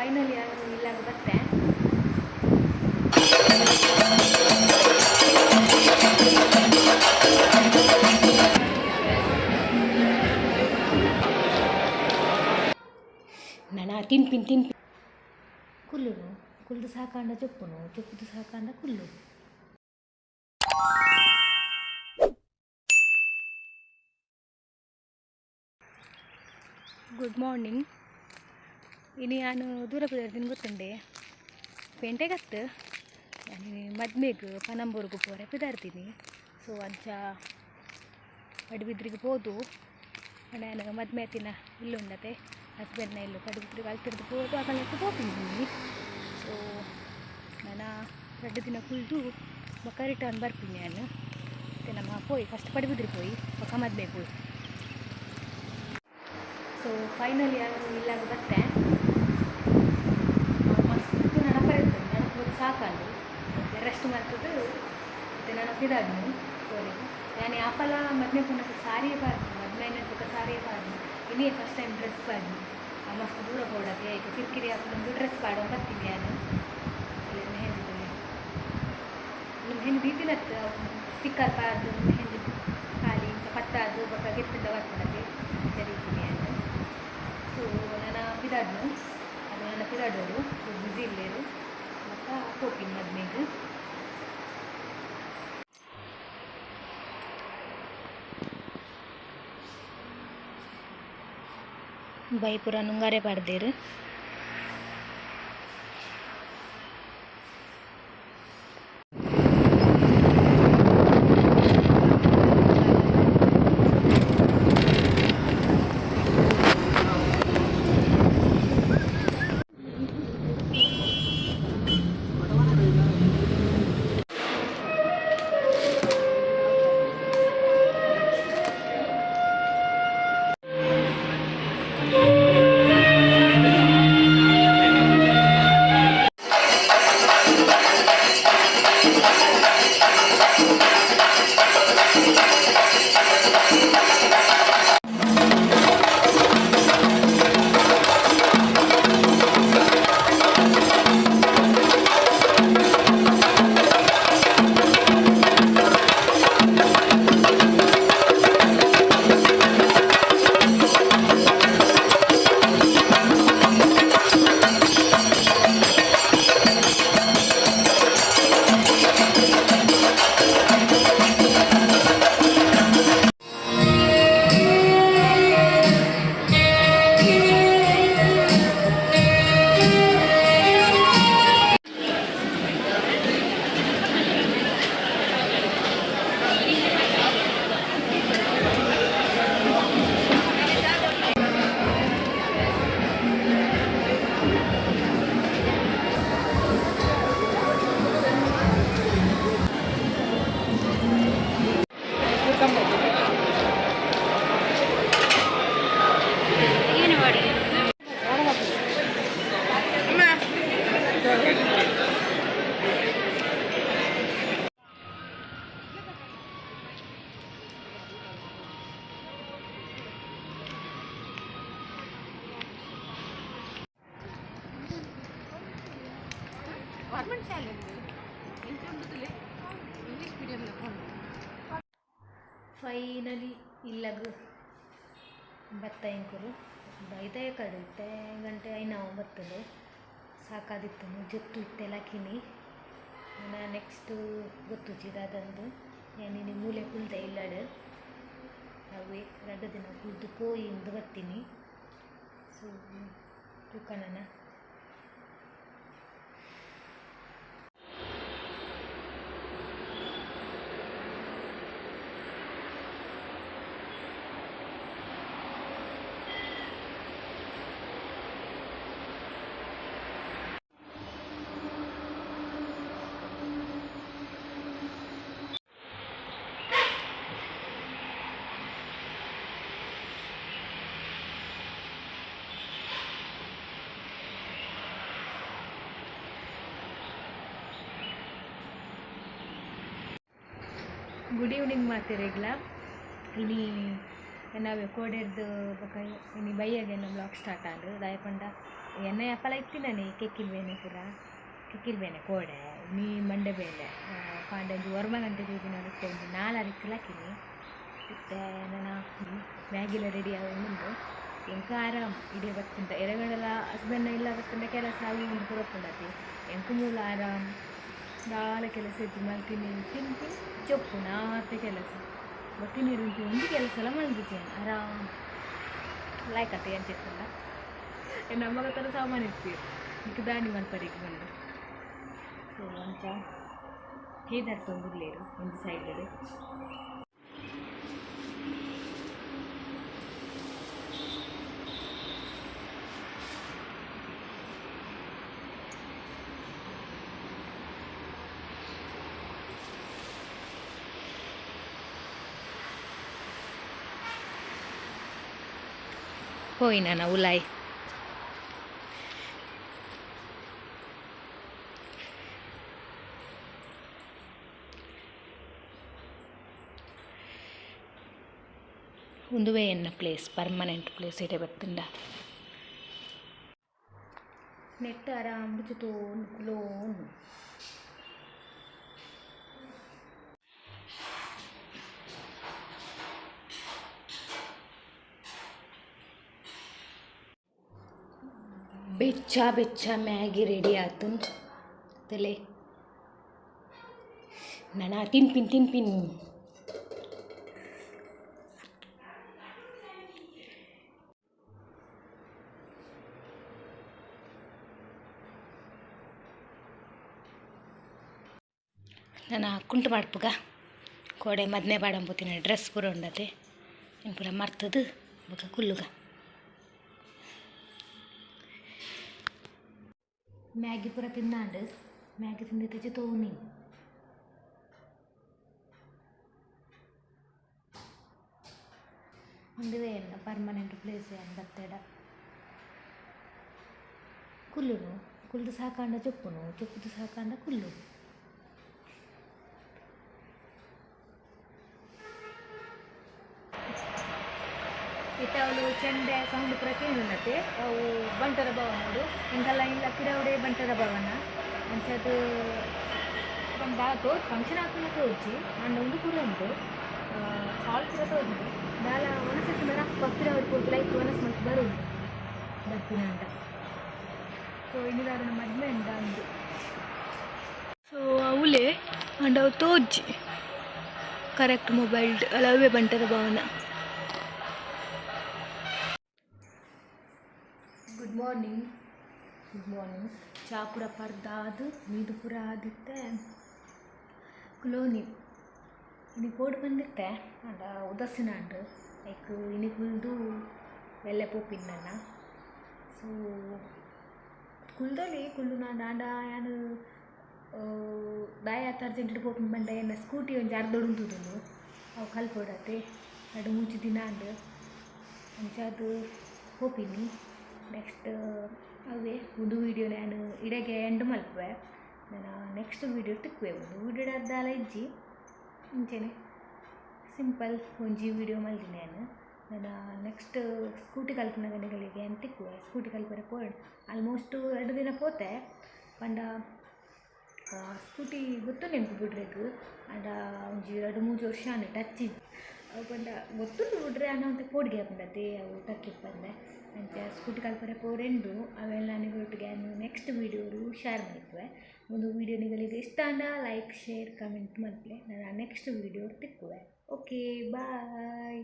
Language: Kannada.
ಫೈನಲಿ ಅದು ಇಲ್ಲಾಗ ಬತ್ತೆ. ನಾನು ತಿನ್ಪಿನ್ ಕುಲ್ಲು ಕುಲ್ದು ಸಾಕಾಂಡ ಚೊಪ್ಪುದು ಸಾಕಾಂಡ ಕುಲ್ಲು. Good morning. ಇನ್ನು ನಾನು ದೂರ ಬಿಡ್ತೀನಿ ಗೊತ್ತುಂಡೆ ಪೇಂಟೆಗತ್ತು ನಾನು ಮದ್ಮೆಗೆ ಪನಂಬೂರ್ಗೆ ಪೋರೆ ಬಿದಾಡ್ತೀನಿ. ಸೊ ಅಂಚ ಪಡುಬಿದ್ರಿಗೆ ಹೋದು ನಾನು ಮದ್ಮೆ ತಿನ್ನ ಇಲ್ಲುಂಡತೆ ಹಸ್ಬೆಂಡ್ನ ಇಲ್ಲು ಪಡುಬಿದ್ರಿಗೆ ಅಲ್ತಿರ್ದು ಹೋದು ಆಗಲಕ್ಕೆ ಹೋಗ್ತೀನಿ. ಸೊ ನಾನು 2 ದಿನ ಕುಳ್ದು ಬೊಕ್ಕ ರಿಟರ್ನ್ ಬರ್ತೀನಿ. ನಾನು ಮತ್ತು ನಮ್ಮ ಪೋಯಿ ಫಸ್ಟ್ ಪಡುಬಿದ್ರಿಗೆ ಪೋಯಿ ಬೊಕ್ಕ ಮದ್ಮೆಗೆ ಪೋಯಿ. ಸೊ ಫೈನಲಿ ಅದು ಇಲ್ಲಾಗ ಬತ್ತೆ. ಮಸ್ತ್ ನೆನಪರಿರ್ತದೆ, ನೆನಪು ಸಾಕಂಡು ರೆಸ್ಟ್ ಮಾಡ್ತದೆ. ಮತ್ತು ನೆನಪಿದಾಡ್ನು ಕೋರಿಗೆ ನಾನು ಆಪಲ ಮದ್ಮೆ ಪುನಃ ಸಾರಿಯೇ ಪಾಡ್ದು ಮದ್ಮೆ ನೆನಪು ಸಾರಿಯೇ ಪಾಡ್ದು. ಇನ್ನೇ ಫಸ್ಟ್ ಟೈಮ್ ಡ್ರೆಸ್ ಪಾಡ್ದು ಮಸ್ತ್ ದೂರ ಕೊಡೋಕ್ಕೆ ಈಗ ಕಿರಿಕಿರಿ ಹಾಕೊಂಡು ಡ್ರೆಸ್ ಪಾಡೋ ಬರ್ತೀನಿ. ನಾನು ಮೆಹಂದಿ ದೀದಿನತ್ತು ಸ್ಟಿಕ್ಕರ್ ಪಾಡ್ದು ಮೆಹಂದಿ ಖಾಲಿ ಪತ್ತಾದು ಬೊಕ್ಕ ಗಿರ್ತಿಂದ ಬರ್ಕೊಡೋಕ್ಕೆ ಜರೀತೀನಿ. ನಾನು ಸೊ ನಾನು ಪಿದಾಡ್ನು ಅದು ನನ್ನ ಪಿದಾಡೋರು ಬ್ಯುಸಿ ಇಲ್ಲೇರು ಮತ್ತು ಹೋಗ್ತೀನಿ ಮದ್ಮೆಗೆ. ಬೈಪುರ ನುಂಗಾರೆ ಪಾಡ್ದೇರು. ಫೈನಲಿ ಇಲ್ಲಾಗ ಬತ್ತ ಇಂಕರು ಬೈದ ಕಡೆ ಗಂಟೆ ನಾವು ಬರ್ತದೆ ಸಾಕಾದಿತ್ತು ಜೊತ್ತು ಇತ್ತೆಲ್ಲ ಕಿನಿ. ನಾನು ನೆಕ್ಸ್ಟ್ ಗೊತ್ತು ಚಿದಾದಂದು ಏನಿನಿ ಮೂಲೆ ಕುಲ್ದೆ ಇಲ್ಲಾಡು ಅವೇ 2 ದಿನ ಕುಲ್ದು ಪೋಯಿಂದು ಬರ್ತೀನಿ. ಸೊ ತುಕನನ ಗುಡ್ ಈವ್ನಿಂಗ್ ಮಾತಿರಗ್ಲ ಇನಿ ನಾವೇ ಕೋಡೆರ್ದು ಬೊಕ ಇನಿ ಬೈಯಾಗೆ ಬ್ಲಾಗ್ ಸ್ಟಾರ್ಟ್ ಆಂಡ್ ದಾಯಪಂಡ ಎಣ್ಣೆ ಅಪ್ಪಲ ಇತ್ತಿನಾನೆ ಕೆಕ್ಕಿಲ್ ಬೇನೆ ಪೂರ ಕೆಕ್ಕಿಲ್ ಬೇನೆ ಕೋಡೆ ನೀ ಮಂಡೆ ಬೇನೆ ಪಾಂಡಂಜಿ ವರ್ಮ ಗಂಟೆ ಜೋದಿನ ಅದಕ್ಕೆ ಒಂದು 4 ಅರಿಕ್ಕಲು ಹಾಕಿನಿ ಮತ್ತು ನಾನು ಮ್ಯಾಗಿಲ್ಲ ರೆಡಿ ಆಗೋದು ಎಂಕ ಆರಾಮ್ ಇಡೀ ಬರ್ತಂತ ಎರಗಡೆಲ್ಲ ಹಸ್ಬೆಂಡ್ ಇಲ್ಲ ಬರ್ತಂದ ಕೆಲಸ ಆಗಿ ಒಂದು ಪುರಪ್ಪುಂಡತಿ ಎಂಕ ಮೂಲ ಆರಾಮ್ ನಾಳೆ ಕೆಲಸ ಇದ್ದು ಮಲ್ತೀನಿ ತಿಂದು ಚೊಪ್ಪು ನಾತೆ ಕೆಲಸ ಬತ್ತಿ ನೀರು ಒಂದು ಕೆಲಸ ಎಲ್ಲ ಮಲ್ಗಿದ್ದೇನೆ ಆರಾಮ್ ಲೈಕ್ ಅತ್ತೆ ಏನು ಚೆಕ್ಕಲ್ಲ ನಮ್ಮಗ ಥರ ಸಾಮಾನು ಇರ್ತೀವಿ ಈಗ ದಾಂಡಿ ಮಲ್ಪರಿಗೆ ಬಂದು ಸೊ ಅಂಚ ಹೇದಾರ್ ತೊಂದಿರ್ಲೇರು ಒಂದು ಸೈಡಲ್ಲಿ ಹೋಯ್ನ ಉಲಾಯ್ ಒಂದುವೇ ಎನ್ನ ಪ್ಲೇಸ್ ಪರ್ಮನೆಂಟ್ ಪ್ಲೇಸ್ ಇಡೆ ಬರ್ತಂಡ ನೆಟ್ ಆರಾಮ್ ಬಿಚ್ಚುತೋನು ಕುಲೋನು ಬೆಚ್ಚ ಬೆಚ್ಚ ಮ್ಯಾಗಿ ರೆಡಿ ಆಯ್ತು ತಲೆ ನಾನು ತಿನ್ಪಿನ್ ನಾನು ಕುಂಟು ಮಾಡ್ಪುಗ ಕೋಡೆ ಮದ್ನೆ ಬಾಡಂಬುತ್ತೀನಿ ಡ್ರೆಸ್ ಪೂರ ಉಂಡತೆ ಇನ್ನು ಪೂರ ಮರ್ತದು ಬೊಕ ಕುಲ್ಲುಗ ಮ್ಯಾಗಿ ಪೂರ ತಿನ್ನಾಂಡು ಮ್ಯಾಗಿ ತಿಂದು ತೆಚ್ಚಿ ತೋನಿ ಒಂದುವೇ ಎನ್ನ ಪರ್ಮನೆಂಟ್ ಪ್ಲೇಸ್ ಏನು ಬತ್ತೇಡ ಕುಲ್ಲುನು ಕುಲ್ದು ಸಾಕಾಂಡ ಚೊಪ್ಪುನು ಚೊಪ್ಪುದು ಸಾಕಾಂಡ ಕುಲ್ಲು ಇತ್ತವಳು ಚೆಂಡೆ ಸೌಂಡ್ ಪೂರ ಕೇಳುನತೆ ಅವು ಬಂಟರ ಭವನಡು ಹಿಂಗೆಲ್ಲ ಇಲ್ಲ ಪಿರವಡೆ ಬಂಟರ ಭವನ ಅಂಚದು ಒಂದು ಫಂಕ್ಷನ್ ಹಾಕಿನ ತೋಜಿ ಅಂಡ ಒಂದು ಪೂರ ಉಂಟು ಹಾಲ್ ಪೂರ ತೋಜಿ ದಾಲ ಒನಸತಿ ಮರ ಪಿರವಡೆ ಪೂರ್ತಿ ಲೈಕ್ ಒನಸ್ ಮಲ್ತು ಬರುದು ಬರ್ಪಿನ ಅಂಡ ಸೊ ಇನ್ನಿದಾದ ಮದ್ಮೆ ಅಂಡ ಅಂದು ಸೊ ಅವಲೇ ಅಂಡ ಅವು ತೋಜಿ ಕರೆಕ್ಟ್ ಮೊಬೈಲ್ ಅಲವೇ ಬಂಟರ ಭವನ ಗುಡ್ ಮಾರ್ನಿಂಗ್ ಚಾ ಪೂರ ಪರ್ದಾದು ನೀರು ಪೂರ ಆದಿತ್ತೆ ಕುಲೋನಿ ಇನಿ ಕೋಡ್ ಬಂದಿತ್ತೆ ಅಂಡ ಉದಾಸೀನ ಅಂಡು ಲೈಕ್ ಇನಿ ಕುಲ್ದು ಬೆಲ್ಲೆ ಪೋಪಿನ್ನ ಸೊ ಕುಲ್ದಲ್ಲಿ ಕುಲ್ಲು ನಾಂಡ ಯಾನು ದಾಯಾತ ಅರ್ಜೆಂಟ್ ಪೋಪಿನ ಬಂಡ ಏನ ಸ್ಕೂಟಿ ಒಂದು ಅರ್ಧೊಡುಂತುದು ಅವು ಕಲ್ಪೊಡತ್ತೆ ಎರಡು ಮುಂಚೆ ದಿನ ಅಂಡು ಅಂಚದು ಪೋಪಿನಿ ನೆಕ್ಸ್ಟ್ ಅವೇ ಒಂದು ವೀಡಿಯೋ ನಾನು ಇಡೆಗೆ ಎಂಡ್ ಮಲ್ಪೆ ನಾನು ನೆಕ್ಸ್ಟ್ ವೀಡಿಯೋ ತಿಕ್ಕುವೆ ಒಂದು ವೀಡಿಯೋ ಅರ್ಧಾಲ ಇಜ್ಜಿ ಮುಂಚೆನೆ ಸಿಂಪಲ್ ಒಂಜಿ ವೀಡಿಯೋ ಮಲ್ದಿನಿ ನಾನು ನೆಕ್ಸ್ಟ್ ಸ್ಕೂಟಿ ಕಲ್ಪನ ಗಂಟೆಗಳಿಗೆ ಅಂತ ತಿಕ್ಕುವೆ ಸ್ಕೂಟಿ ಕಲ್ಪನೆ ಪೋಯ್ ಆಲ್ಮೋಸ್ಟ್ 2 ದಿನ ಪೋತೆ ಪಂಡ ಸ್ಕೂಟಿ ಗೊತ್ತು ನೆಂಪು ಬಿಡ್ರೆಗ್ ಅಂಡ ಒಂಜಿ 2-3 ವರ್ಷ ಟಚ್ ಇಜ್ಜಿ ಅವು ಪಂಡ ಗೊತ್ತುಂಡು ಬಿಡ್ರೆ ಅನ್ನೋ ಪೋಡಿಗೆ ಪಂಡತೆ ಅವು ಟಕ್ಕಿಪ್ಪಂದೆ ಅಂಚ ಸ್ಕೂಟಿ ಕಲ್ಪನೆ ಪೋರೆಂಡು ಅವೆಲ್ಲ ನಿಗೊಟ್ಟಿಗೆ ನೆಕ್ಸ್ಟ್ ವೀಡಿಯೋರು ಶೇರ್ ಮಾಡ್ತೇವೆ ಒಂದು ವೀಡಿಯೋ ನಿಗಳಿಗೆ ಇಷ್ಟ ಅಂದ ಲೈಕ್ ಶೇರ್ ಕಮೆಂಟ್ ಮಾಡ್ಲೆ ನಾನು ನೆಕ್ಸ್ಟ್ ವೀಡಿಯೋ ತಿಕ್ಕುವೆ ಓಕೆ ಬಾಯ್